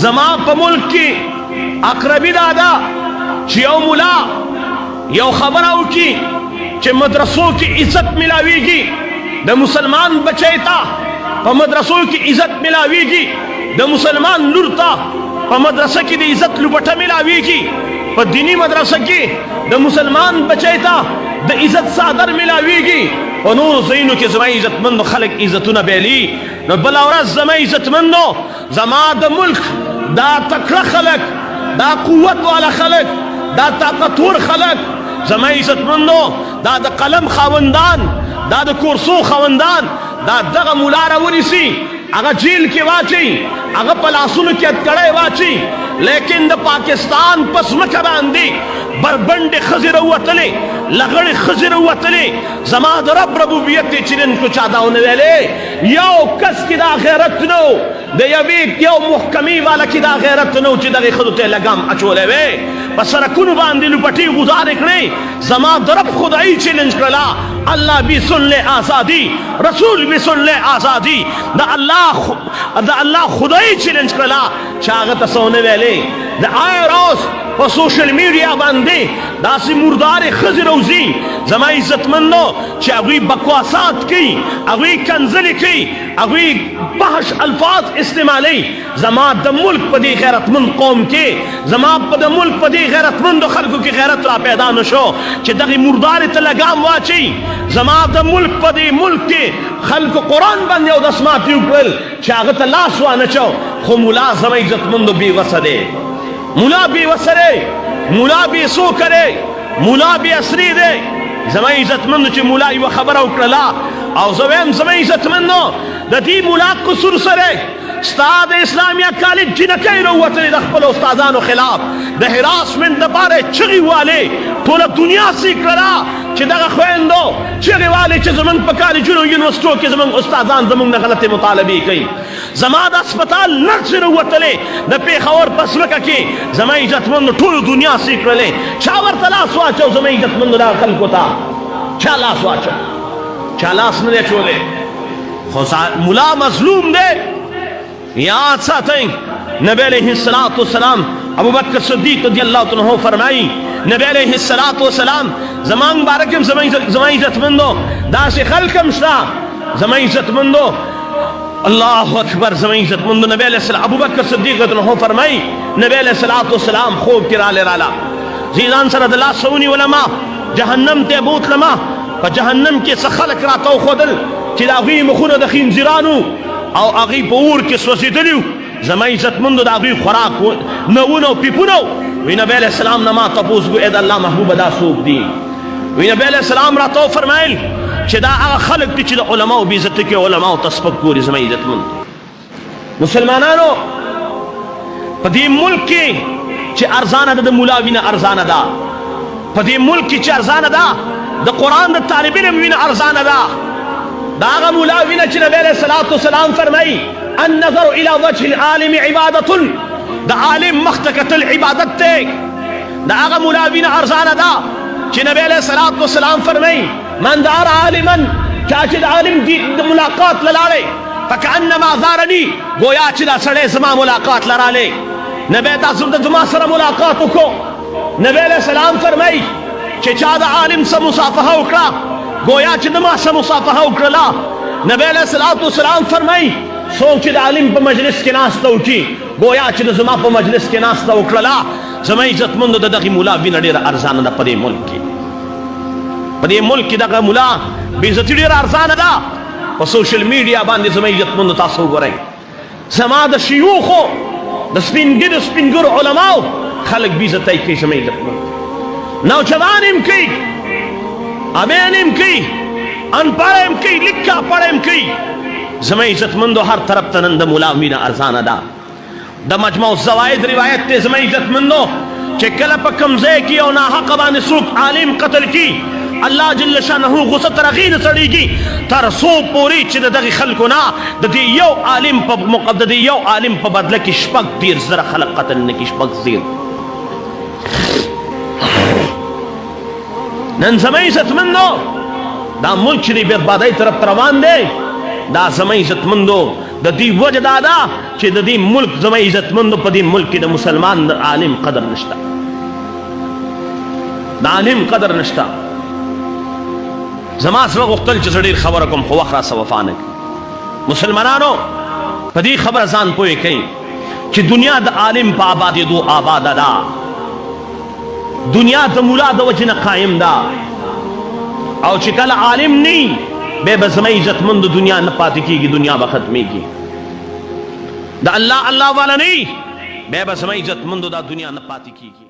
زما په ملک کې اقربی دادا چې یو مولا یو خبره وکړي چې مدرسو کې عزت ملاویږي د مسلمان بچی ته په مدرسو کې عزت ملاویږي د مسلمان لور ته په مدرسه کې د عزت لوبټه ملاویږي په دینی مدرسه کې د مسلمان بچی ته د عزت صادر ملاویږي په نور ځایونو کې زما عزتمندو خلک عزتونه بیلي نو بله ورځ زما عزتمندو زما د ملک دا تکړه خلک دا قوت والا خلک دا طاقتور خلک زما عزتمندو دا د قلم خاوندان دا د کورسو خاوندان دا دغه مولا راونیسي هغه جیل کې واچي هغه په لاسونو کې اتکړی واچي لیکن د پاکستان په ځمکه باندې بربنډې ښځې راووتلې لغړې ښځې راووتلې زما د رب ربوبیت دی چې نن کو چا دا ونه ویلې یو کس کې دا غیرت نه و د یوې یو محکمې والا کې دا غیرت نه و چې دغې ښځو ته یې لګام اچولی وی په سرکونو باندې لوپټې غزارې کړې زما د رب خدایي چیلنج کړله اللہ بھی سن لے آزادی رسول بھی سن لے آزادی دا اللہ خدای چیلنج کړلا چاغه تسونه ویلې د آی روز په سوشل میډیا باندې داسې مردارې ښځې روزي زما عزتمندو چې هغوی بکواسات کوي هغوی کنځلې کوي هغوی فحش الفاظ استعمالوي زما د ملک په دې غیرتمند قوم کې زما په د ملک په دې غیرتمندو خلکو کې غیرت را پیدا نه شو چې دغې مردارې ته لګام واچي زما د ملک په دې ملک کې خلکو قرآن باندې او دسماتي وکړل چې هغه ته لاس وانچو خو ملا زما عزتمندو بې وسه دی مولا بے وسرے مولا بے سو کرے مولا بے اسری دے زما عزتمند چې مولا یو خبره وکړه او زویم زما عزتمندو د دې مولا قصور سره استاد اسلامیہ کالج جنکۍ راووتلې د خپلو استادانو خلاف د هراسمنټ دپاره چغې والې ټوله دنیا سې کړله چې دغه خویندو چغې والې چې زموږ په کالجونو یونیورسټو کې زموږ استادان زموږ نه غلطې مطالبې کوي زما د اسپتال نرسې راووتلې د پېښور په ځمکه کې زما عزتمندو ټولو دنیا سې کړلې چا ورته لاس واچو زما عزتمندو دغه خلکو ته چا لاس واچو چا لاس نه دی اچولی خو ملا مظلوم دی یاد ساتیں نبی علیہ السلام ابو بکر صدیق رضی اللہ عنہ فرمائی نبی علیہ السلام زمان بارکم زمان عزتمندو دا سے خلقم شتا زمان عزتمندو اللہ اکبر زمان عزتمندو نبی علیہ السلام ابو بکر صدیق رضی اللہ عنہ فرمائی نبی علیہ السلام خوب کی رالے رالا زیدان سرد اللہ سونی علماء جہنم تے بوت لما فا جہنم کے سخلق راتو خودل چی دا غی مخون دا خینزیرانو او هغوی په اور کې سوځېدلي وو زما عزتمندو د هغوی خوراک نوونه او پیپونه وی نبی علیه السلام نه ما تپوس وکړو ای د الله محبوبه دا څوک دي وی نبی علیه السلام راته وفرمیل چې دا هغه خلک دي چې د علماو بې عزتي کوي علماو ته سپک ګوري زما عزتمندو مسلمانانو په دې ملک کې چې ارزانه ده د ملا وینه ارزانه ده په دې ملک کې چې ارزانه ده د قرآن د طالب علم وینه ارزانه ده داغا مولا وینا چی نبی علیہ السلام فرمائی النظر الى وجه العالم عبادت دا عالم مختکت العبادت تے داغا مولا وینا ارزانا دا چی نبی علیہ السلام فرمائی من دار عالما چاچی دا عالم دی ملاقات للالے فکانما زارنی گویا چی دا سڑے زما ملاقات لرالے نبی دا زرد زما سر ملاقاتو کو نبی علیہ السلام فرمائی چی چا دا عالم سا مصافحہ اکڑا گویا چې د ما سره مصافحه وکړله نبی علیه السلام فرمایي څوک چې د عالم په مجلس کې ناسته وکړي گویا چې د زما په مجلس کې ناسته وکړله زما عزتمندو د دغې ملا وینه ډېره ارزانه ده په دې ملک کې په دې ملک کې دغه ملا بېعزتي ډېره ارزانه ده په سوشل میډیا باندې زما عزتمندو تاسو وګورئ زما د شیوخو د سپینګرو علماو خلک بېعزتۍ کوي زما عزتمندو نوجوان هم کوي امین ام کی ان پڑھ ام کی لکھا پڑھ ام کی زما عزتمندو ہر طرف تنند مولا وینه ارزانه ده د مجموع الزوائد روایت ته زما عزتمندو چې کله په کوم ځای کې او ناحقه باندې څوک عالم قتل کی الله جل شانه غصه تر هغې نه سړېږي تر څو پورې چې د دغې خلکو نه د دې یو عالم په بدله کې 30 زره خلک قتل نه کړي 30 نن زما عزتمندو دا ملک چې د بربادۍ طرف روان دی دا زما عزتمندو د دې وجه دا ده چې د دې ملک زما عزتمندو په دې ملک کې د مسلمان د عالم قدر نشته، د عالم قدر نشته. زما سره غوښتل چې ډېر خبره کوم خو وخت راسه وفا نه کوي. مسلمانانو په دې خبره ځان پوه کړئ چې دنیا د عالم په آبادېدو آباده ده، دنیا د مولا د وجې نه قایم ده، او چې کله عالم نه بیا به زما عزتمند دنیا نه پاتې کېږي، دنیا به ختمېږي. د الله الله والا نه بیا به زما عزتمندو دا دنیا نه پاتې کېږي.